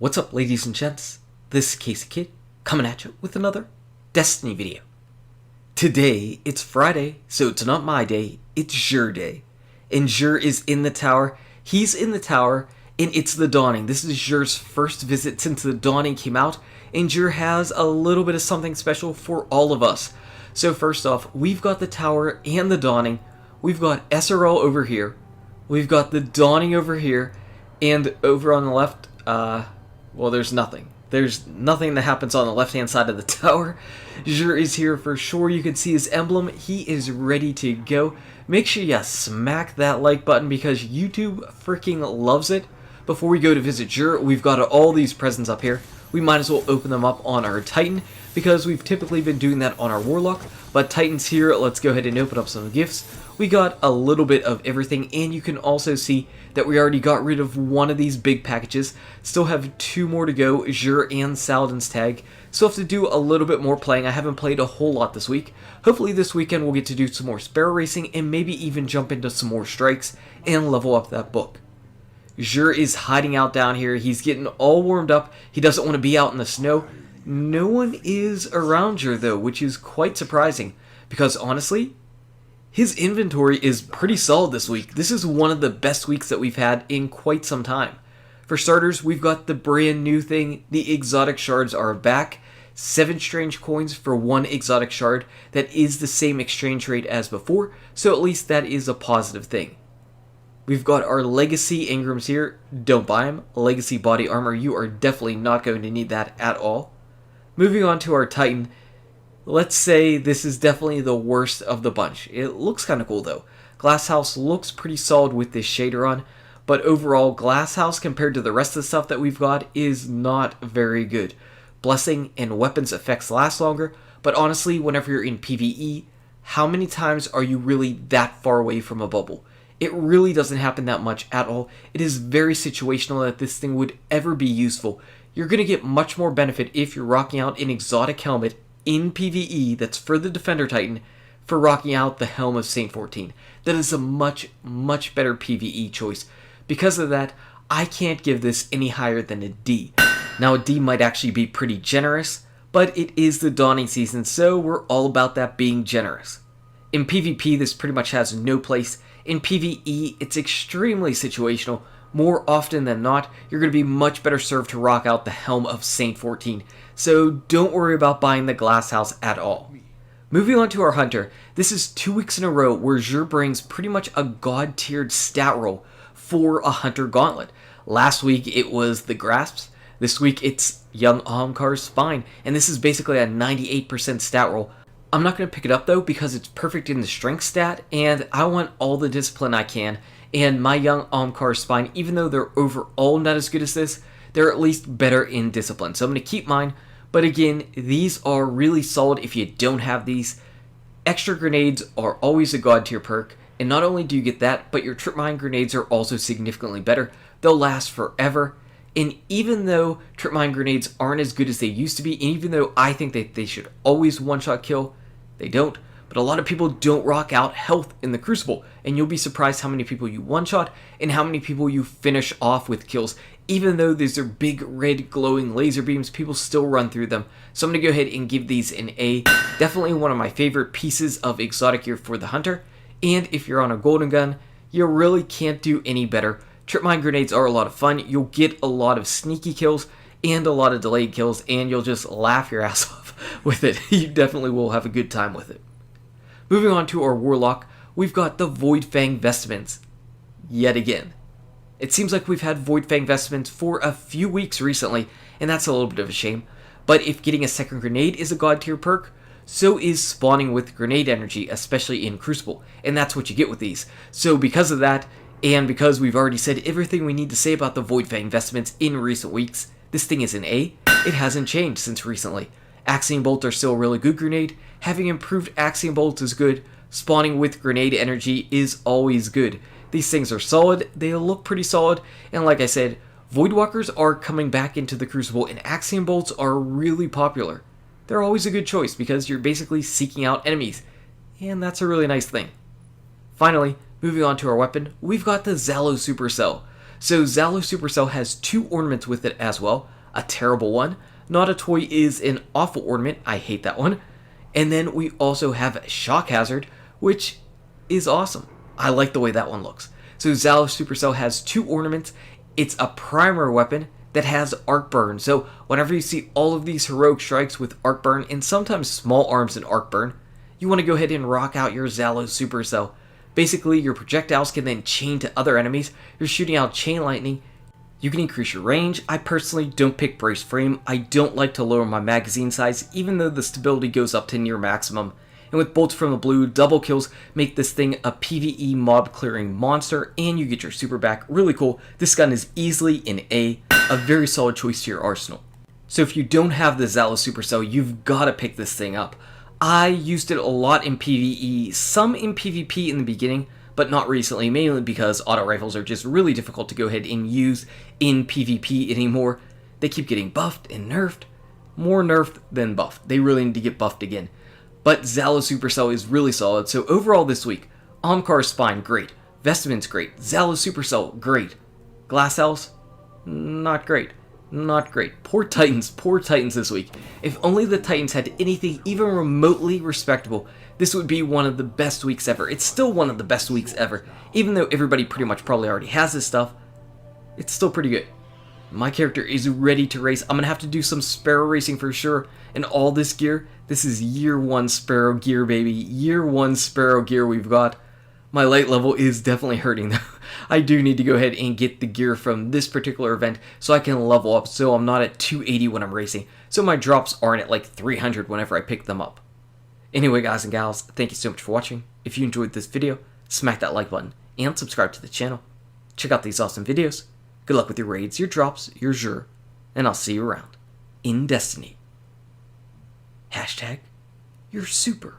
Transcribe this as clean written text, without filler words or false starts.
What's up, ladies and gents? This is KSigKid coming at you with another Destiny video. Today, it's Friday, so it's not my day, it's your day. And Zhalo is in the tower, he's in the tower, and it's the Dawning. This is Zhalo's first visit since the Dawning came out, and Zhalo has a little bit of something special for all of us. So first off, we've got the tower and the Dawning, we've got SRL over here, we've got the Dawning over here, and over on the left, well, there's nothing. There's nothing that happens on the left-hand side of the tower. Zhalo is here for sure. You can see his emblem. He is ready to go. Make sure you smack that like button because YouTube freaking loves it. Before we go to visit Zhalo, we've got all these presents up here. We might as well open them up on our Titan because we've typically been doing that on our Warlock. But Titan's here. Let's go ahead and open up some gifts. We got a little bit of everything, and you can also see that we already got rid of one of these big packages. Still have two more to go, Zhalo and Saladin's tag. Still have to do a little bit more playing. I haven't played a whole lot this week. Hopefully this weekend we'll get to do some more sparrow racing and maybe even jump into some more strikes and level up that book. Zhalo is hiding out down here. He's getting all warmed up. He doesn't want to be out in the snow. No one is around Zhalo though, which is quite surprising because honestly, his inventory is pretty solid this week. This is one of the best weeks that we've had in quite some time. For starters, we've got the brand new thing. The exotic shards are back. 7 strange coins for 1 exotic shard. That is the same exchange rate as before, so at least that is a positive thing. We've got our legacy engrams here. Don't buy them. Legacy body armor, you are definitely not going to need that at all. Moving on to our Titan. Let's say this is definitely the worst of the bunch. It looks kind of cool though. Glasshouse looks pretty solid with this shader on, but overall Glasshouse compared to the rest of the stuff that we've got is not very good. Blessing and weapons effects last longer, but honestly whenever you're in PvE, how many times are you really that far away from a bubble? It really doesn't happen that much at all. It is very situational that this thing would ever be useful. You're going to get much more benefit if you're rocking out an exotic helmet in PvE that's for the Defender Titan for rocking out the Helm of Saint 14. That is a much better PvE choice. Because of that, I can't give this any higher than a D. Now a D might actually be pretty generous, but it is the Dawning season, so we're all about that being generous. In PvP, this pretty much has no place. In PvE, it's extremely situational. More often than not, you're going to be much better served to rock out the Helm of Saint 14, so don't worry about buying the Glasshouse at all. Moving on to our Hunter, this is 2 weeks in a row where Zhalo brings pretty much a god-tiered stat roll for a Hunter Gauntlet. Last week it was the Grasps, this week it's Young Ahamkar's Spine, and this is basically a 98% stat roll. I'm not going to pick it up though because it's perfect in the strength stat, and I want all the discipline I can. And my Young Ahamkar's Spine, even though they're overall not as good as this, they're at least better in discipline. So I'm going to keep mine. But again, these are really solid if you don't have these. Extra grenades are always a god tier perk. And not only do you get that, but your trip mine grenades are also significantly better. They'll last forever. And even though trip mine grenades aren't as good as they used to be, and even though I think that they should always one-shot kill, they don't. But a lot of people don't rock out health in the Crucible, and you'll be surprised how many people you one-shot and how many people you finish off with kills. Even though these are big red glowing laser beams, people still run through them. So I'm going to go ahead and give these an A. Definitely one of my favorite pieces of exotic gear for the Hunter. And if you're on a golden gun, you really can't do any better. Trip mine grenades are a lot of fun. You'll get a lot of sneaky kills and a lot of delayed kills, and you'll just laugh your ass off with it. You definitely will have a good time with it. Moving on to our Warlock, we've got the Voidfang Vestments, yet again. It seems like we've had Voidfang Vestments for a few weeks recently, and that's a little bit of a shame. But if getting a second grenade is a god tier perk, so is spawning with grenade energy, especially in Crucible, and that's what you get with these. So because of that, and because we've already said everything we need to say about the Voidfang Vestments in recent weeks, this thing is an A. It hasn't changed since recently. Axiom Bolt are still a really good grenade. Having improved Axiom Bolt is good. Spawning with grenade energy is always good. These things are solid, they look pretty solid, and like I said, Voidwalkers are coming back into the Crucible, and Axiom Bolts are really popular. They're always a good choice because you're basically seeking out enemies, and that's a really nice thing. Finally, moving on to our weapon, we've got the Zhalo Supercell. So Zhalo Supercell has 2 ornaments with it as well. A terrible one. Not a Toy is an awful ornament. I hate that one. And then we also have Shock Hazard, which is awesome. I like the way that one looks. So Zhalo Supercell has 2 ornaments. It's a primary weapon that has arc burn. So whenever you see all of these heroic strikes with arc burn and sometimes small arms and arc burn, you want to go ahead and rock out your Zhalo Supercell. Basically, your projectiles can then chain to other enemies. You're shooting out chain lightning. You can increase your range. I personally don't pick brace frame. I don't like to lower my magazine size, even though the stability goes up to near maximum. And with bolts from the blue, double kills make this thing a PvE mob clearing monster, and you get your super back. Really cool. This gun is easily an A, a very solid choice to your arsenal. So if you don't have the Zhalo Supercell, you've got to pick this thing up. I used it a lot in PvE, some in PvP in the beginning, but not recently, mainly because auto rifles are just really difficult to go ahead and use in PvP anymore. They keep getting buffed and nerfed. More nerfed than buffed. They really need to get buffed again. But Zhalo Supercell is really solid, so overall this week, Omkar's Spine, great. Vestment's great. Zhalo Supercell, great. Glass Elves, not great. Not great. Poor Titans this week. If only the Titans had anything even remotely respectable, this would be one of the best weeks ever. It's still one of the best weeks ever. Even though everybody pretty much probably already has this stuff, it's still pretty good. My character is ready to race. I'm going to have to do some Sparrow racing for sure. And all this gear, this is year 1 Sparrow gear, baby. Year 1 Sparrow gear we've got. My light level is definitely hurting though. I do need to go ahead and get the gear from this particular event so I can level up so I'm not at 280 when I'm racing. So my drops aren't at like 300 whenever I pick them up. Anyway, guys and gals, thank you so much for watching. If you enjoyed this video, smack that like button and subscribe to the channel. Check out these awesome videos. Good luck with your raids, your drops, your Zhur, and I'll see you around in Destiny. #, you're super.